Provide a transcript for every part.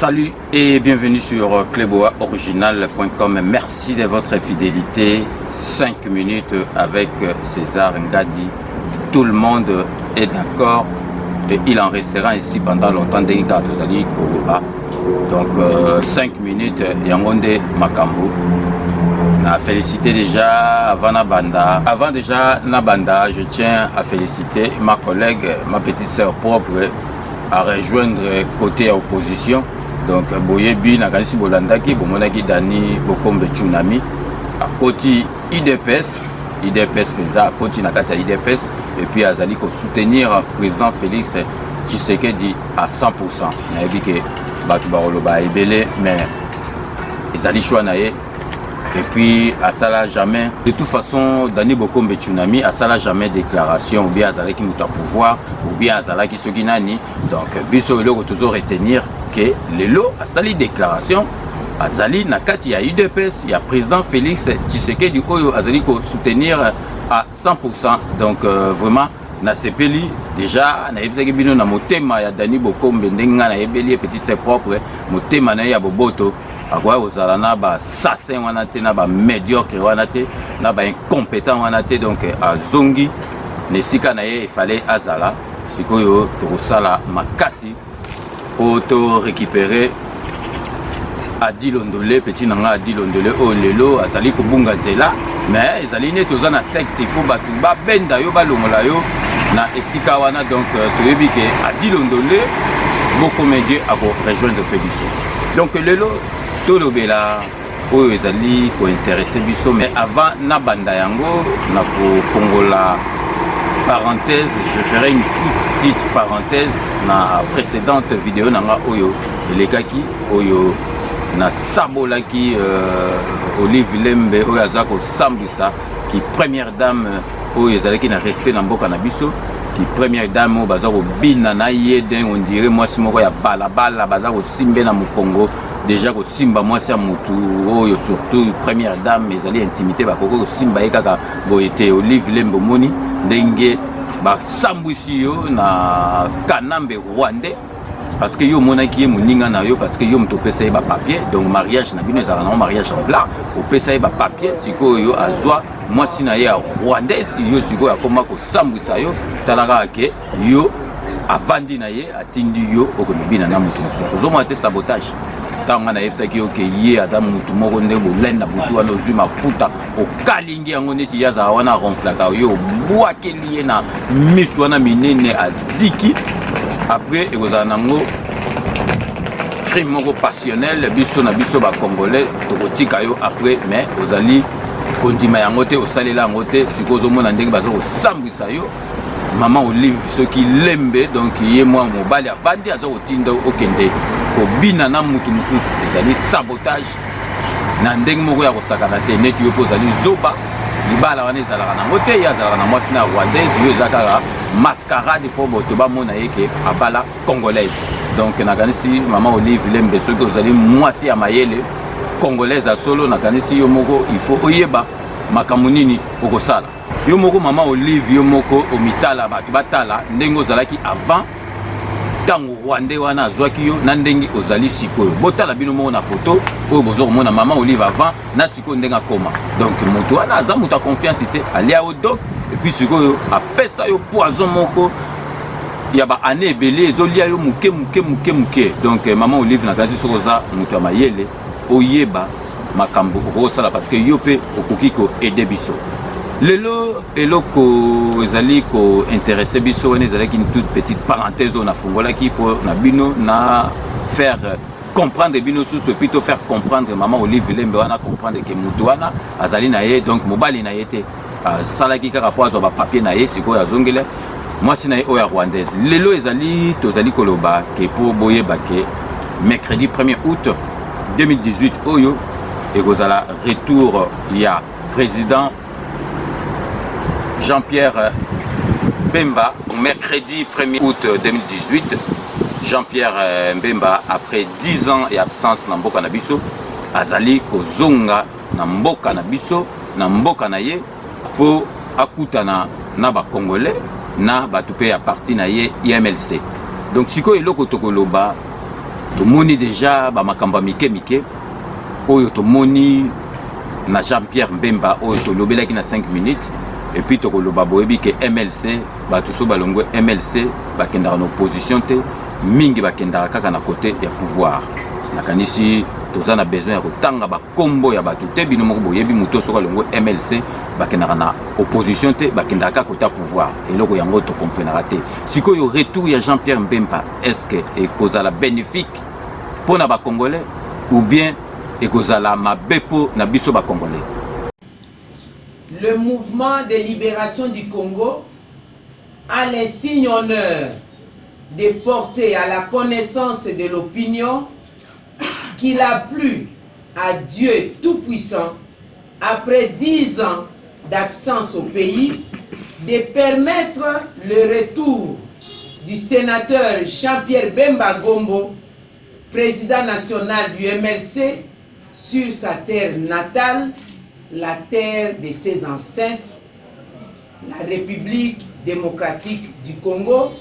Salut et bienvenue sur cleboaoriginal.com. Merci de votre fidélité. 5 minutes avec César Ngadi. Tout le monde est d'accord et il en restera ainsi pendant longtemps. Donc 5 minutes, Yangonde Makambo. Na félicité déjà avant Nabanda. Avant déjà Nabanda, je tiens à féliciter ma collègue, ma petite sœur propre, à rejoindre côté opposition. Donc Boyebi Nagansi Bolandaki, Bomonaki Dani Bokombe Tsunami, à côté IDPS Penza, à côté Nakata IDPS, et puis Azali pour soutenir le président Félix Tshisekedi à 100%. On a dit que Batubarolo ba ebele, mais Azali Chouanaye. Et puis à ça jamais, de toute façon, Dani Bokombe Tsunami, à ça jamais déclaration, ou bien Azali qui nous a pouvoir, ou bien Azali qui se guinani. Donc, Bisso il faut toujours retenir que les lots à sali déclaration, Azali Nakati, il y a UDPS, il y a président Félix Tshisekedi, Azali pour soutenir à 100%. Donc, vraiment, na sepeli déjà, na yebisaki bino na motema ya Dani Bokombe ndenga na yebeli petit c'est propre, motema na ya boboto. Agwa ozala na ba assassin wana te na ba médiocre wana te na ba incompétent wana te. Donc azongi nesika na ye il fallait azala sikoyo tokosala makasi po to récupérer Adi Londolé petit nanga Adi Londolé o lelo azali kobunga nzela mais ezali neti oza na secte il faut batu ba benda yo balongola yo na esika wana. Donc toyebi ke Adi Londolé beaucoup médié à rejoindre Pébiso. Donc lelo tout le bela oyo ezali ko intéresser biso, mais avant na banda yango na ko fongola parenthèse, je ferai une toute petite parenthèse na précédente vidéo nanga oyo elekaki oyo na sabolaki Olive Lembe oyo azako sambisa qui première dame oyo ezalaki na respect na mboka na biso, qui première dame oyo bazako bina na yeden on dirait moi si moko ya balabala bazako simbe na Mukongo. Déjà ko simba moi c'est mutu oyo surtout première dame mais ali intimité ba koko simba ekaka boyete Olive Lembo moni ndenge ba sambusi yo na kanambe rwandais parce que yo monaki moninga na yo parce que yo mtopesa ba papier. Donc mariage na bino ezala na mariage en blanc opesa ba papier siko yo azwa moi si na ya rwandais yo siko ya koma ko sambusa yo talaka ke yo avandi na ye atindi yo okonibina na mutu mosusu zo mo ate sabotage. Tanga na yebisaki yo ke ye aza mutu moko nde bolenda butu wana ozwi mafuta okalingi yango neti yaza wana ronflaka yo bwakeli ye na misu wana minene aziki. Après ekozala nango crime moko passionnel biso na biso bacongolais tokotika yo après, mais ozali kondima yango te osalela yango te siko ozomona ndenge baza kosambwisa yo Maman Olive soki lembe. Donc ye mwa mobali avandi aza kotinda okende kobina na mutu mosusu ezali sabotage na ndenge moko ya kosakana te neti yo mpo ozali zoba libala wana ezalaka nango te ye azalaka na mwasi na rwandaise yo eza kaka mascarade mpo boto bamona ye ke abala congolaise. Donc nakanisi Maman Olive Lembe soki ozali mwasi ya mayele congolaise ya solo nakanisi yo moko il faut oyeba makambo nini okosala. Yo moko Maman Olive yo moko omitala bato batala ndenge ozalaki avant tango rwandais wana azwaki yo na ndenge ozali sikoyo botala bino moko na photo oyo bozo komona Maman Olive avant na sikoyo ndenge akoma. Donc moto wana aza moto a confiance te alia au doc et puis sikoyo apesa yo poison moko ya ba ane ebele ezolia yo muke. Donc Maman Olive nakanisi soko za moto ya mayele oyeba makambo okosala parce que yo pe okoki ko aider biso. Lelo eloko ezali ko intéresser biso wana ezalaki une toute petite parenthèse on a fongolaki pour na bino na faire comprendre bino sous plutôt faire comprendre Maman Olive Lembe wana comprendre que mutu wana azali na ye. Donc mobali na ye te salaki kaka po azwa ba papier na ye sikoyo azongela mwasi na ye oyo ya rwandaise. Lelo ezali tozali koloba ke po boyeba ke mercredi 1er août 2018 oyo ekozala retour ya président Jean-Pierre Bemba. Mercredi 1er août 2018, Jean-Pierre Bemba, après 10 ans et absence na mboka na biso, azali kozonga na mboka na biso, na mboka na ye, po akutana na ba tomoni déjà bamakambo mike mike oyo tomoni na Jean-Pierre Mbemba oyo tolobelaki na 5 minutes et puis tokoloba boyebi ke MLC bato so balongwe MLC bakendaka na opposition te mingi bakendaka kaka na côté ya pouvoir nakanisi toza na besoin ya kotanga bakombo ya bato te bino moko boyebi moto soka longo MLC bakendaka na opposition te bakendaka côté pouvoir eloko yango to comprendra te sikoyo retour ya Jean-Pierre Mbemba est-ce que ekozala bénéfique pour na ba congolais ou bien ekozala mabepo na biso ba congolais. Le mouvement de libération du Congo a l'insigne honneur de porter à la connaissance de l'opinion qu'il a plu à Dieu Tout-Puissant, après 10 ans d'absence au pays, de permettre le retour du sénateur Jean-Pierre Bemba Gombo, président national du MLC, sur sa terre natale, la terre de ses ancêtres, la République démocratique du Congo,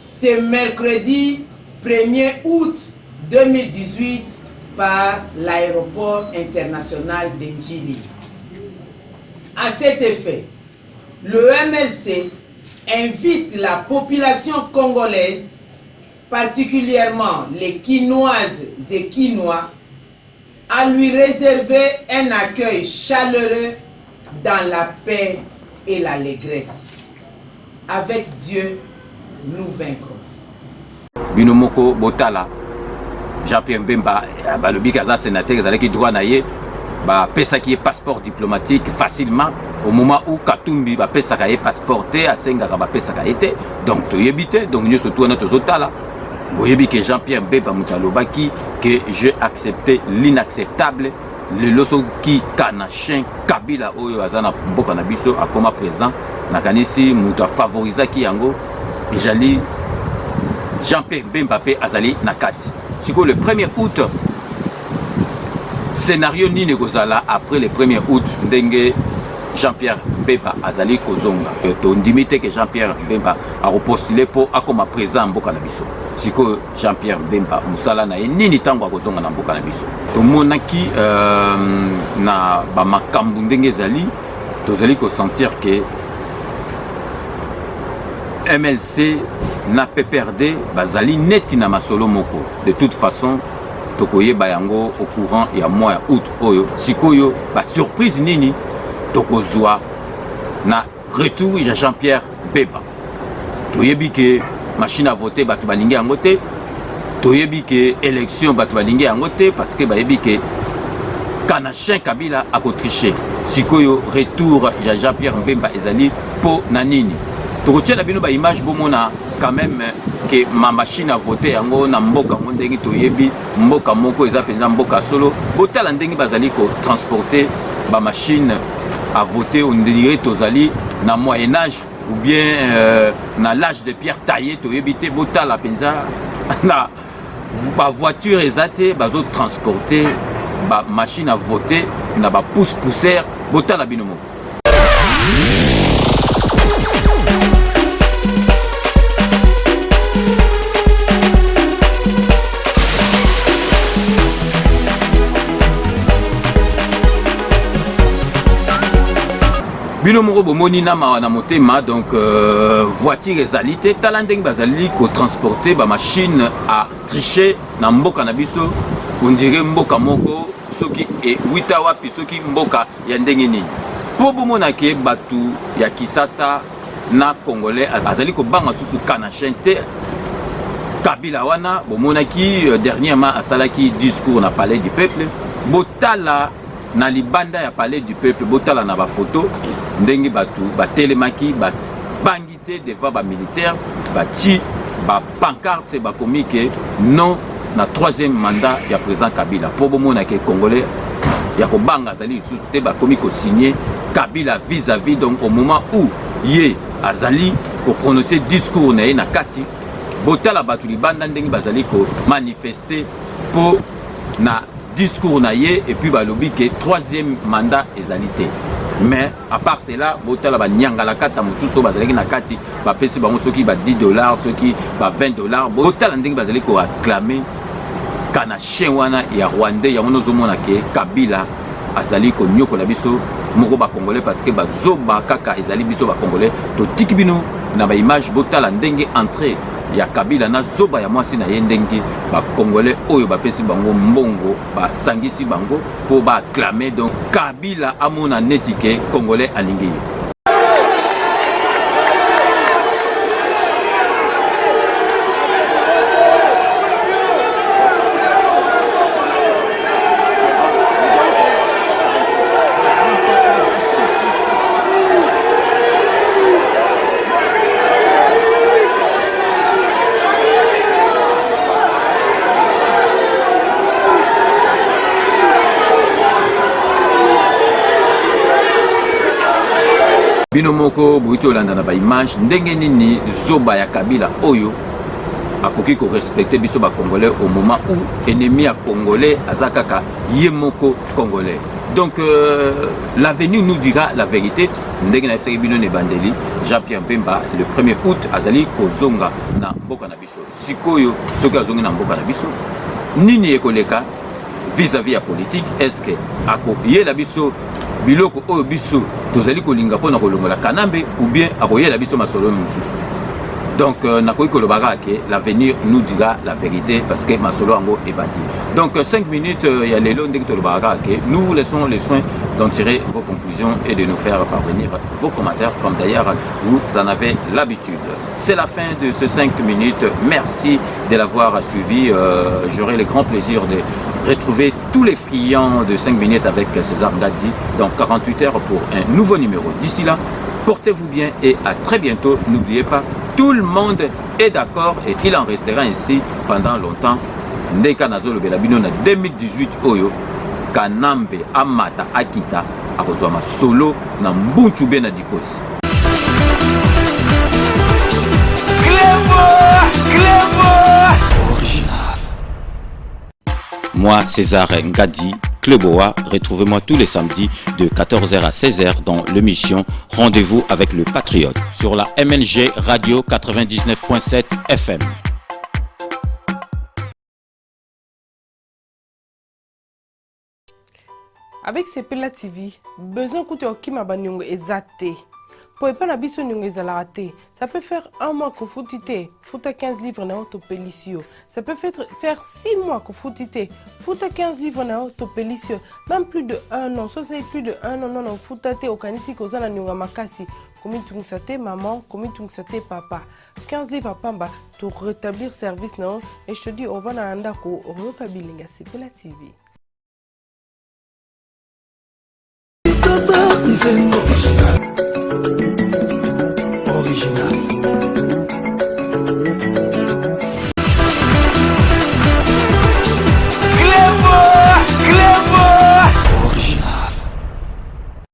ce mercredi 1er août 2018 par l'aéroport international d'Ndjili. À cet effet, le MLC invite la population congolaise, particulièrement les Quinoises et Quinois, à lui réserver un accueil chaleureux dans la paix et l'allégresse. Avec Dieu, nous vaincrons. Binomoko Botala, Jean-Pierre Mbemba, balobi kaza sénateur, ezalaki droit na ye, ba pesaki passeport diplomatique facilement au moment où Katumbi ba pesaka ye passeport te asengaka ba pesaka été. Donc toyebi te, donc nous surtout na tozotala. Boyebi que Jean-Pierre Mbemba mutalobaki que j'ai accepté l'inacceptable le loso qui kanachin Kabila oyo azana mboka na biso akoma président nakanisi muta favorisaki yango ejali Jean-Pierre Mbemba pe azali nakati. Siko le 1er août scénario ni nekozala après le 1er août ndenge Jean-Pierre Mbemba azali kozonga to ndimite que Jean-Pierre Mbemba a repostulé pour akoma président mboka na biso. Siko Jean-Pierre Mbemba musala na nini tango akozonga na mboka na biso tomonaki na ba makambu ndenge zali tozali ko sentir que MLC na PPRD bazali neti na masolo moko. De toute façon tokoyeba yango au courant ya mois ya août oyo sikoyo ba surprise nini tokozwa na retour ya Jean-Pierre Mbemba. Toyebi ke machine à voter batu balingi yango te, toyebi ke élection batu balingi yango te parce que bayebi ke kanachin Kabila a triché. Sikoyo retour ya Jean-Pierre Mbemba ezali po na nini. Tokotia na bino ba image bomona quand même que ma machine à voter yango na mboka ndenge toyebi mboka moko eza penza mboka solo botala ndenge bazali ko transporter ba machine à voter on dirait tozali na moyen âge ou bien na l'âge de pierre taillé toyebi te botala penza na ba voiture ezate bazo transporter ba machine à voter na ba pousse-poussière botala bino moko. Bino moko bomoni na mawa na motema donc voiture ezali te tala ndenge bazali ko transporter ba machine à tricher na mboka na biso on dirait mboka moko soki e 8 wapi soki mboka ya ndenge nini po bomona ke batu ya Kisasa na congolais azali ko banga susu kanachin te Kabila wana bomonaki dernièrement asalaki discours na palais du peuple botala na libanda ya palais du peuple botala na ba photo ndenge batu batelemaki bangité devant ba militaire bati ba pancarte ba komike non na 3e mandat ya président Kabila po bomona ke congolais ya ko banga zali sous te ba komiko signer Kabila vis-à-vis donc au moment où ye azali ko prononcer discours na na kati botala batu libanda ndenge bazali ko manifester po na discours na ye et puis balobi que 3e mandat ezalité. Mais à part cela botala ba nyangala kata mususu bazalaki na kati ba pesi bango soki ba $10 soki ba $20 botala ndenge bazali ko acclamer kana chien wana ya Rwandais ya mono zomona ke Kabila azali ko nyoko la biso moko ba congolais parce que bazoba kaka ezali biso ba congolais to tikibino na ba image botala ndenge entrée ya Kabila na zoba ya mwasi na ye ndenge ba congolais oyo bapesi bango mbongo basangisi bango po ba acclamer donc Kabila amona netike congolais alingi ye. Bino moko boito olanda na ba image ndenge nini zoba ya Kabila oyo akoki ko respecter biso ba congolais au moment où ennemi ya congolais azakaka ye moko congolais. Donc l'avenir nous dira la vérité. Ndenge na tseki bino ne bandeli Jean-Pierre Bemba le 1er août azali kozonga na mboka na biso. Sikoyo soki azongi na mboka na biso nini ekoleka vis-à-vis ya politique, est-ce que akoyela biso biloko oyo biso tozali kolinga pona kolongola kanambe ou bien akoyela biso masolo mususu. Donc nakoki kolobaka ke l'avenir nous dira la vérité parce que masolo ango est bâti. Donc 5 minutes ya lelo ndenge tolobaka ke nous vous laissons les soins d'en tirer vos conclusions et de nous faire parvenir vos commentaires comme d'ailleurs vous en avez l'habitude. C'est la fin de ce 5 minutes. Merci de l'avoir suivi. J'aurai le grand plaisir de retrouver tous les friands de 5 minutes avec César Ngadi dans 48 heures pour un nouveau numéro. D'ici là, portez-vous bien et à très bientôt. N'oubliez pas, tout le monde est d'accord et il en restera ainsi pendant longtemps. Ndeka Nazolo Belabino na 2018 Oyo, Kanambe Amata Akita, Akozwama Solo na Mbunchube na Dikosi. Moi, César Ngadi, Kleboa, retrouvez-moi tous les samedis de 14h à 16h dans l'émission Rendez-vous avec le Patriote sur la MNG Radio 99.7 FM. Avec Sepela TV, besoin que tu aies un exaté. Pour pas nabiso raté. Ça peut faire un mois que vous foutez, 15 livres na autopélicio. Ça peut faire 6 mois que vous foutez 15 livres na autopélicio. Même plus de 1 an, ça c'est plus de 1 an, non, foutate au kanisi kozana nyunga makasi. Comme tu sate maman, comme tu sate papa. 15 livres à pamba pour rétablir service non. Et je te dis, on va na anda ko Europa Bilinga, c'est Sepela TV.